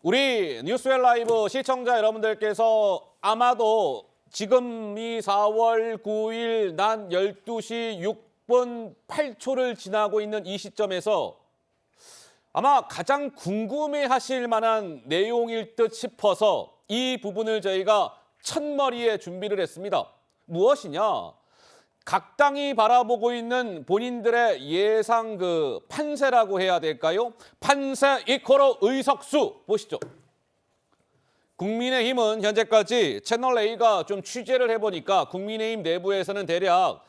우리 뉴스웰 라이브 시청자 여러분들께서 아마도 지금 이 4월 9일 낮 12시 6분 8초를 지나고 있는 이 시점에서 아마 가장 궁금해하실 만한 내용일 듯 싶어서 이 부분을 저희가 첫머리에 준비를 했습니다. 무엇이냐? 각 당이 바라보고 있는 본인들의 예상 판세라고 해야 될까요? 판세 이코로 의석수 보시죠. 국민의힘은 현재까지 채널A가 좀 취재를 해보니까 국민의힘 내부에서는 대략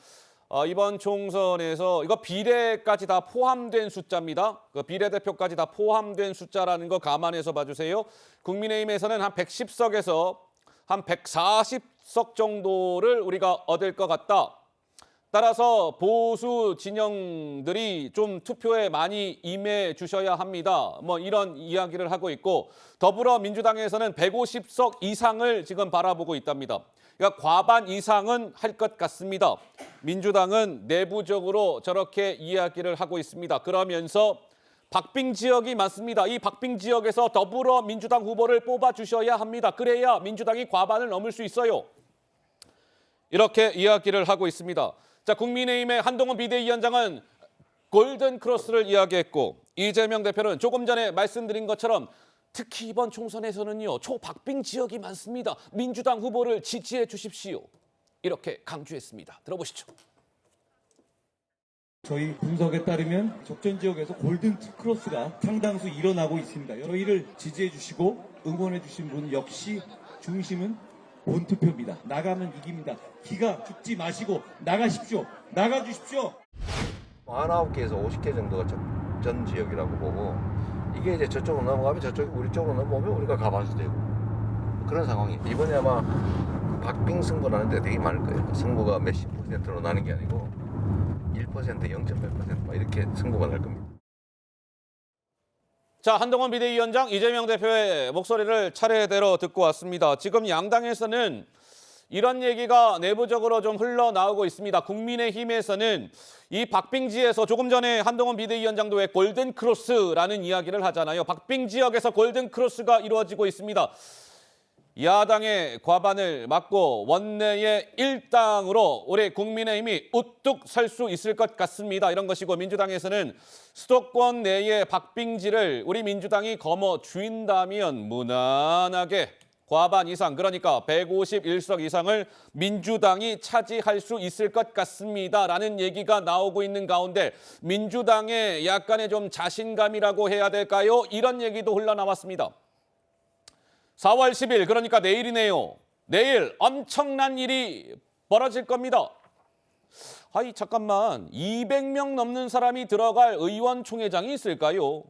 이번 총선에서 이거 비례까지 다 포함된 숫자입니다. 그 비례대표까지 다 포함된 숫자라는 거 감안해서 봐주세요. 국민의힘에서는 한 110석에서 한 140석 정도를 우리가 얻을 것 같다. 따라서 보수 진영들이 좀 투표에 많이 임해 주셔야 합니다. 뭐 이런 이야기를 하고 있고 더불어민주당에서는 150석 이상을 지금 바라보고 있답니다. 그러니까 과반 이상은 할 것 같습니다. 민주당은 내부적으로 저렇게 이야기를 하고 있습니다. 그러면서 박빙 지역이 많습니다. 이 박빙 지역에서 더불어민주당 후보를 뽑아주셔야 합니다. 그래야 민주당이 과반을 넘을 수 있어요. 이렇게 이야기를 하고 있습니다. 자, 국민의힘의 한동훈 비대위원장은 골든 크로스를 이야기했고 이재명 대표는 조금 전에 말씀드린 것처럼 특히 이번 총선에서는요. 초박빙 지역이 많습니다. 민주당 후보를 지지해 주십시오. 이렇게 강조했습니다. 들어보시죠. 저희 분석에 따르면 적전 지역에서 골든 크로스가 상당수 일어나고 있습니다. 저희를 지지해 주시고 응원해 주신 분 역시 중심은 본투표입니다. 나가면 이깁니다. 기가 죽지 마시고 나가십시오. 나가주십시오. 49개에서 50개 정도가 적전 지역이라고 보고 이게 이제 저쪽으로 넘어가면 저쪽이 우리 쪽으로 넘어오면 우리가 가봐도 되고 그런 상황이에요. 이번에 아마 박빙 승부 나는 데 되게 많을 거예요. 승부가 몇십 %로 나는 게 아니고 1%, 0.몇% 이렇게 승부가 날 겁니다. 자, 한동훈 비대위원장, 이재명 대표의 목소리를 차례대로 듣고 왔습니다. 지금 양당에서는 이런 얘기가 내부적으로 좀 흘러나오고 있습니다. 국민의힘에서는 이 박빙지에서 조금 전에 한동훈 비대위원장도 왜 골든 크로스라는 이야기를 하잖아요. 박빙 지역에서 골든 크로스가 이루어지고 있습니다. 야당의 과반을 막고 원내의 1당으로 올해 국민의힘이 우뚝 설 수 있을 것 같습니다. 이런 것이고 민주당에서는 수도권 내의 박빙지를 우리 민주당이 거머쥔다면 무난하게 과반 이상, 그러니까 151석 이상을 민주당이 차지할 수 있을 것 같습니다라는 얘기가 나오고 있는 가운데 민주당의 약간의 좀 자신감이라고 해야 될까요? 이런 얘기도 흘러나왔습니다. 4월 10일, 그러니까 내일이네요. 내일 엄청난 일이 벌어질 겁니다. 아이, 잠깐만. 200명 넘는 사람이 들어갈 의원총회장이 있을까요?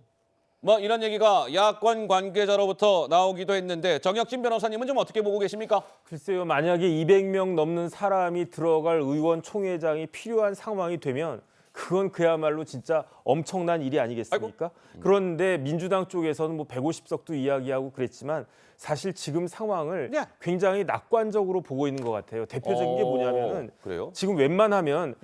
뭐 이런 얘기가 야권 관계자로부터 나오기도 했는데 정혁진 변호사님은 좀 어떻게 보고 계십니까? 글쎄요. 만약에 200명 넘는 사람이 들어갈 의원총회장이 필요한 상황이 되면 그건 그야말로 진짜 엄청난 일이 아니겠습니까? 그런데 민주당 쪽에서는 뭐 150석도 이야기하고 그랬지만 사실 지금 상황을 굉장히 낙관적으로 보고 있는 것 같아요. 대표적인 게 뭐냐면은 그래요? 지금 웬만하면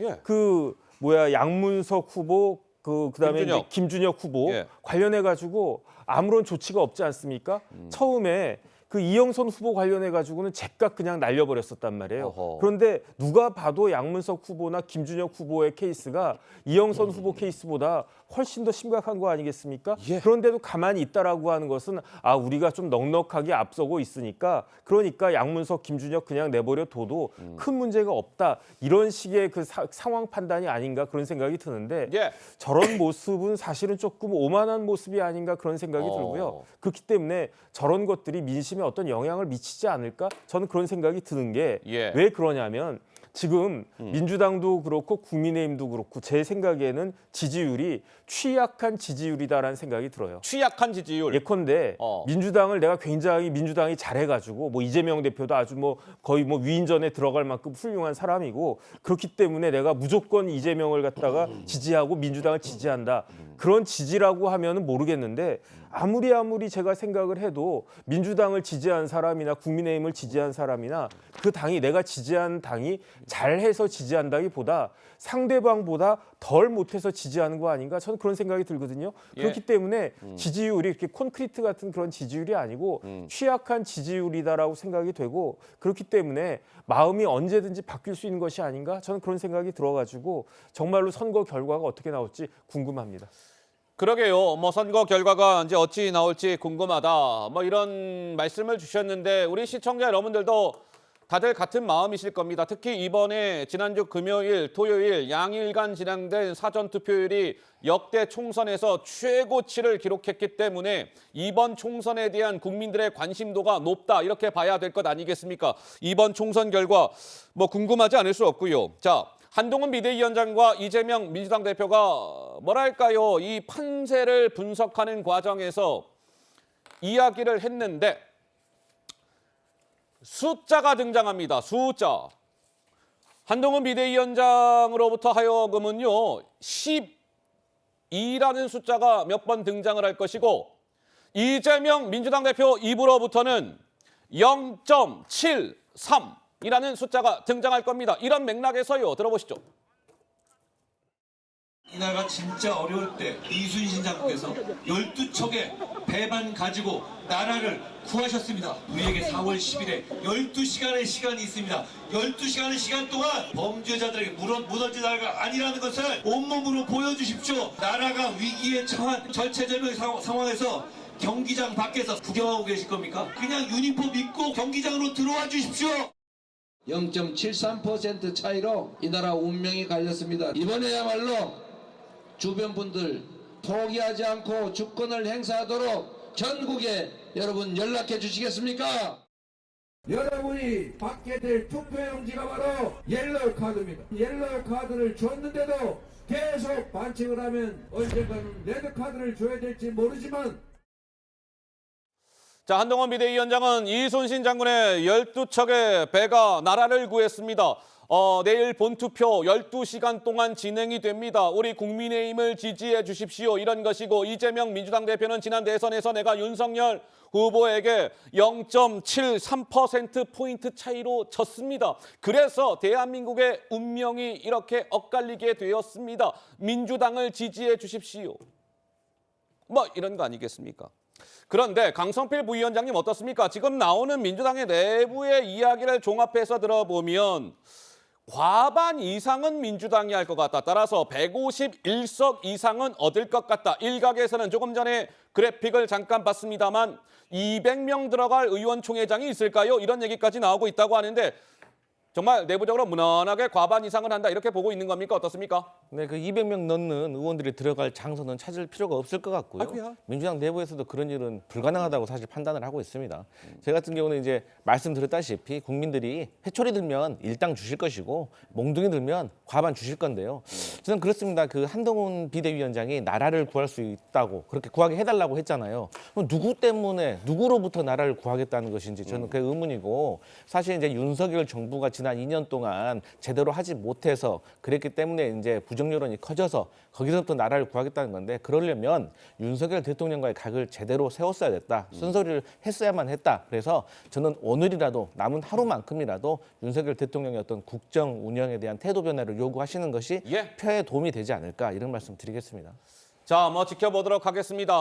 양문석 후보 그다음에 김준혁 후보 관련해 가지고 아무런 조치가 없지 않습니까? 처음에 그 이영선 후보 관련해 가지고는 제깍 그냥 날려버렸었단 말이에요. 그런데 누가 봐도 양문석 후보나 김준혁 후보의 케이스가 이영선 후보 케이스보다 훨씬 더 심각한 거 아니겠습니까? 그런데도 가만히 있다라고 하는 것은 우리가 좀 넉넉하게 앞서고 있으니까 그러니까 양문석, 김준혁 그냥 내버려 둬도 큰 문제가 없다. 이런 식의 그 상황 판단이 아닌가 그런 생각이 드는데 저런 모습은 사실은 조금 오만한 모습이 아닌가 그런 생각이 들고요. 그렇기 때문에 저런 것들이 민심에 어떤 영향을 미치지 않을까? 저는 그런 생각이 드는 게 왜 그러냐면 지금 민주당도 그렇고 국민의힘도 그렇고 제 생각에는 지지율이 취약한 지지율이다라는 생각이 들어요. 취약한 지지율. 예컨대 민주당을 내가 굉장히 민주당이 잘해가지고 뭐 이재명 대표도 아주 뭐 거의 뭐 위인전에 들어갈 만큼 훌륭한 사람이고 그렇기 때문에 내가 무조건 이재명을 갖다가 지지하고 민주당을 지지한다. 그런 지지라고 하면은 모르겠는데 아무리 제가 생각을 해도 민주당을 지지한 사람이나 국민의힘을 지지한 사람이나 그 당이 내가 지지한 당이 잘해서 지지한다기보다 상대방보다 덜 못해서 지지하는 거 아닌가 저는 그런 생각이 들거든요. 그렇기 때문에 지지율이 이렇게 콘크리트 같은 그런 지지율이 아니고 취약한 지지율이다라고 생각이 되고 그렇기 때문에 마음이 언제든지 바뀔 수 있는 것이 아닌가 저는 그런 생각이 들어가지고 정말로 선거 결과가 어떻게 나올지 궁금합니다. 그러게요. 뭐 선거 결과가 이제 어찌 나올지 궁금하다. 뭐 이런 말씀을 주셨는데 우리 시청자 여러분들도 다들 같은 마음이실 겁니다. 특히 이번에 지난주 금요일, 토요일 양일간 진행된 사전 투표율이 역대 총선에서 최고치를 기록했기 때문에 이번 총선에 대한 국민들의 관심도가 높다 이렇게 봐야 될 것 아니겠습니까? 이번 총선 결과 뭐 궁금하지 않을 수 없고요. 자, 한동훈 비대위원장과 이재명 민주당 대표가 뭐랄까요? 이 판세를 분석하는 과정에서 이야기를 했는데 숫자가 등장합니다. 숫자. 한동훈 비대위원장으로부터 하여금은요. 12라는 숫자가 몇 번 등장을 할 것이고 이재명 민주당 대표 입으로부터는 0.73이라는 숫자가 등장할 겁니다. 이런 맥락에서요. 들어보시죠. 이 나라가 진짜 어려울 때 이순신 장군께서 12척의 배만 가지고 나라를 구하셨습니다. 우리에게 4월 10일에 12시간의 시간이 있습니다. 12시간의 시간 동안 범죄자들에게 무너진 나라가 아니라는 것을 온몸으로 보여주십시오. 나라가 위기에 처한 절체절명의 상황에서 경기장 밖에서 구경하고 계실 겁니까? 그냥 유니폼 입고 경기장으로 들어와 주십시오. 0.73% 차이로 이 나라 운명이 갈렸습니다. 이번에야말로 주변 분들 포기하지 않고 주권을 행사하도록 전국에 여러분 연락해 주시겠습니까? 여러분이 받게 될 투표용지가 바로 옐로우 카드입니다. 옐로우 카드를 줬는데도 계속 반칙을 하면 언젠가는 레드 카드를 줘야 될지 모르지만 자, 한동훈 비대위원장은 이순신 장군의 12척의 배가 나라를 구했습니다. 내일 본투표 12시간 동안 진행이 됩니다. 우리 국민의힘을 지지해 주십시오. 이런 것이고 이재명 민주당 대표는 지난 대선에서 내가 윤석열 후보에게 0.73%포인트 차이로 졌습니다. 그래서 대한민국의 운명이 이렇게 엇갈리게 되었습니다. 민주당을 지지해 주십시오. 뭐 이런 거 아니겠습니까? 그런데 강성필 부위원장님 어떻습니까? 지금 나오는 민주당의 내부의 이야기를 종합해서 들어보면 과반 이상은 민주당이 할 것 같다. 따라서 151석 이상은 얻을 것 같다. 일각에서는 조금 전에 그래픽을 잠깐 봤습니다만 200명 들어갈 의원총회장이 있을까요? 이런 얘기까지 나오고 있다고 하는데 정말 내부적으로 무난하게 과반 이상은 한다 이렇게 보고 있는 겁니까? 어떻습니까? 네, 그 200명 넘는 의원들이 들어갈 장소는 찾을 필요가 없을 것 같고요. 아이고야. 민주당 내부에서도 그런 일은 불가능하다고 사실 판단을 하고 있습니다. 제 같은 경우는 이제 말씀드렸다시피 국민들이 회초리 들면 일당 주실 것이고 몽둥이 들면 과반 주실 건데요. 저는 그렇습니다. 그 한동훈 비대위원장이 나라를 구할 수 있다고 그렇게 구하게 해달라고 했잖아요. 그럼 누구 때문에 누구로부터 나라를 구하겠다는 것인지 저는 그게 의문이고 사실 이제 윤석열 정부가 지난 2년 동안 제대로 하지 못해서 그랬기 때문에 이제 부정 여론이 커져서 거기서부터 나라를 구하겠다는 건데 그러려면 윤석열 대통령과의 각을 제대로 세웠어야 됐다. 순서리를 했어야만 했다. 그래서 저는 오늘이라도 남은 하루만큼이라도 윤석열 대통령의 어떤 국정 운영에 대한 태도 변화를 요구하시는 것이 표에 도움이 되지 않을까 이런 말씀 드리겠습니다. 자, 뭐 지켜보도록 하겠습니다.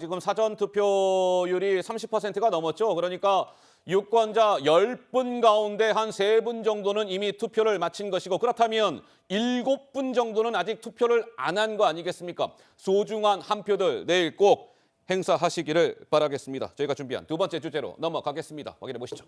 지금 사전 투표율이 30%가 넘었죠. 그러니까 유권자 10분 가운데 한 3분 정도는 이미 투표를 마친 것이고 그렇다면 7분 정도는 아직 투표를 안 한 거 아니겠습니까? 소중한 한 표들 내일 꼭 행사하시기를 바라겠습니다. 저희가 준비한 두 번째 주제로 넘어가겠습니다. 확인해 보시죠.